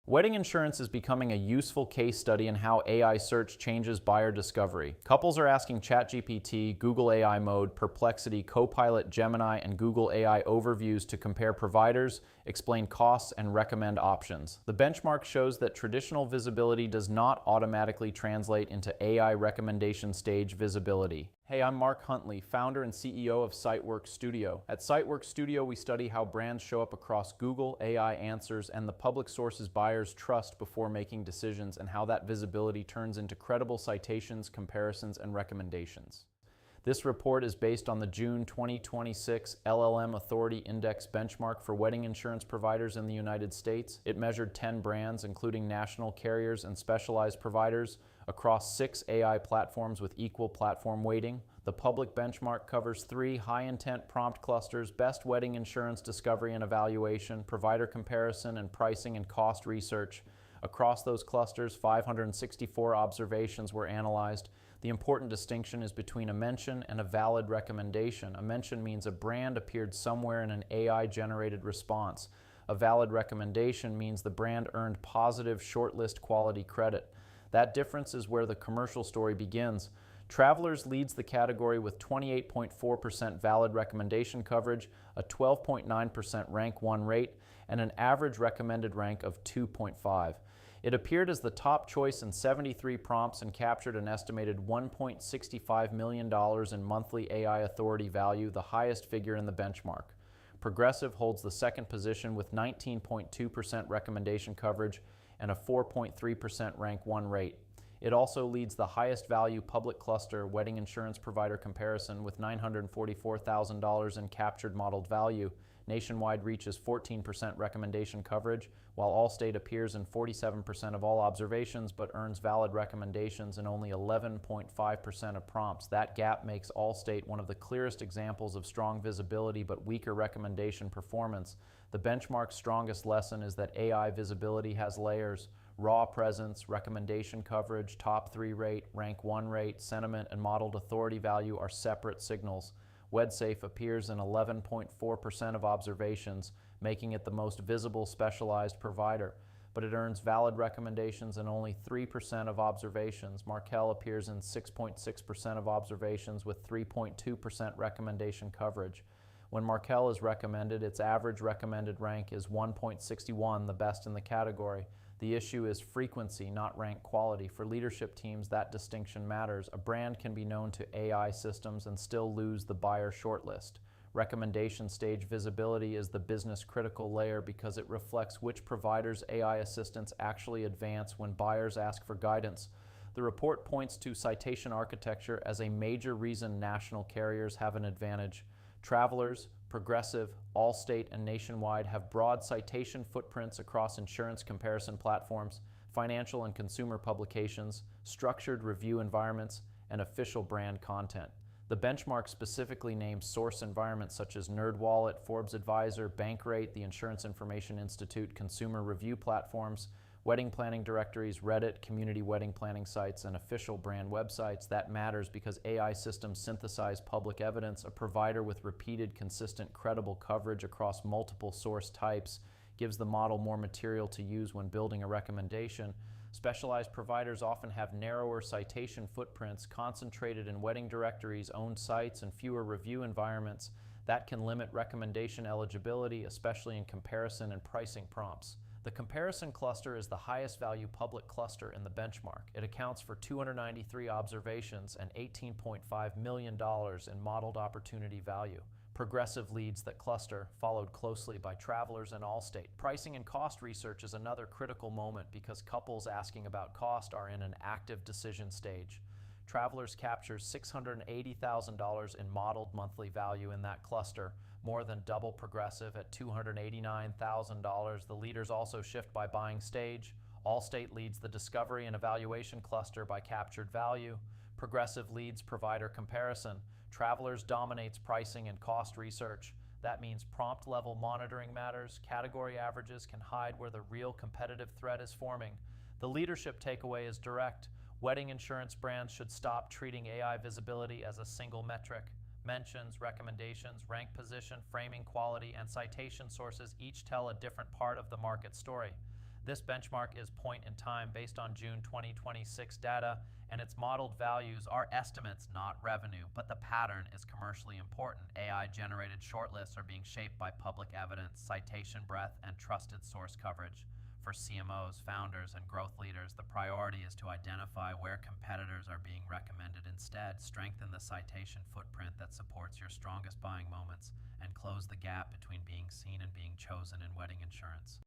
Wedding insurance is becoming a useful case study in how AI search changes buyer discovery. Couples are asking ChatGPT, Google AI Mode, Perplexity, Copilot, Gemini, and Google AI Overviews to compare providers, explain costs, and recommend options. The benchmark shows that traditional visibility does not automatically translate into AI recommendation stage visibility. Hey, I'm Mark Huntley, founder and CEO of CiteWorks Studio. At CiteWorks Studio, we study how brands show up across Google, AI answers, and the public sources buyers trust before making decisions, and how that visibility turns into credible citations, comparisons, and recommendations. This report is based on the June 2026 LLM Authority Index benchmark for wedding insurance providers in the United States. It measured 10 brands, including national carriers and specialized providers, across 6 AI platforms with equal platform weighting. The public benchmark covers 3 high-intent prompt clusters: best wedding insurance discovery and evaluation, provider comparison, and pricing and cost research. Across those clusters, 564 observations were analyzed. The important distinction is between a mention and a valid recommendation. A mention means a brand appeared somewhere in an AI-generated response. A valid recommendation means the brand earned positive shortlist quality credit. That difference is where the commercial story begins. Travelers leads the category with 28.4% valid recommendation coverage, a 12.9% rank 1 rate, and an average recommended rank of 2.5. It appeared as the top choice in 73 prompts and captured an estimated $1.65 million in monthly AI authority value, the highest figure in the benchmark. Progressive holds the second position with 19.2% recommendation coverage and a 4.3% rank 1 rate. It also leads the highest value public cluster wedding insurance provider comparison with $944,000 in captured modeled value. Nationwide reaches 14% recommendation coverage, while Allstate appears in 47% of all observations but earns valid recommendations in only 11.5% of prompts. That gap makes Allstate one of the clearest examples of strong visibility but weaker recommendation performance. The benchmark's strongest lesson is that AI visibility has layers. Raw presence, recommendation coverage, top 3 rate, rank 1 rate, sentiment, and modeled authority value are separate signals. WedSafe appears in 11.4% of observations, making it the most visible specialized provider, but it earns valid recommendations in only 3% of observations. Markel appears in 6.6% of observations with 3.2% recommendation coverage. When Markel is recommended, its average recommended rank is 1.61, the best in the category. The issue is frequency, not rank quality. For leadership teams, that distinction matters. A brand can be known to AI systems and still lose the buyer shortlist. Recommendation stage visibility is the business critical layer because it reflects which providers' AI assistants actually advance when buyers ask for guidance. The report points to citation architecture as a major reason national carriers have an advantage. Travelers, Progressive, Allstate, and Nationwide have broad citation footprints across insurance comparison platforms, financial and consumer publications, structured review environments, and official brand content. The benchmark specifically names source environments such as NerdWallet, Forbes Advisor, Bankrate, the Insurance Information Institute, consumer review platforms, wedding planning directories, Reddit, community wedding planning sites, and official brand websites. That matters because AI systems synthesize public evidence. A provider with repeated, consistent, credible coverage across multiple source types gives the model more material to use when building a recommendation. Specialized providers often have narrower citation footprints, concentrated in wedding directories, owned sites, and fewer review environments. That can limit recommendation eligibility, especially in comparison and pricing prompts. The comparison cluster is the highest value public cluster in the benchmark. It accounts for 293 observations and $18.5 million in modeled opportunity value. Progressive leads that cluster, followed closely by Travelers and Allstate. Pricing and cost research is another critical moment because couples asking about cost are in an active decision stage. Travelers captures $680,000 in modeled monthly value in that cluster, more than double Progressive at $289,000. The leaders also shift by buying stage. Allstate leads the discovery and evaluation cluster by captured value. Progressive leads provider comparison. Travelers dominates pricing and cost research. That means prompt level monitoring matters. Category averages can hide where the real competitive threat is forming. The leadership takeaway is direct. Wedding insurance brands should stop treating AI visibility as a single metric. Mentions, recommendations, rank position, framing quality, and citation sources each tell a different part of the market story. This benchmark is point in time based on June 2026 data, and its modeled values are estimates, not revenue, but the pattern is commercially important. AI-generated shortlists are being shaped by public evidence, citation breadth, and trusted source coverage. For CMOs, founders, and growth leaders, the priority is to identify where competitors are being recommended instead, strengthen the citation footprint that supports your strongest buying moments, and close the gap between being seen and being chosen in wedding insurance.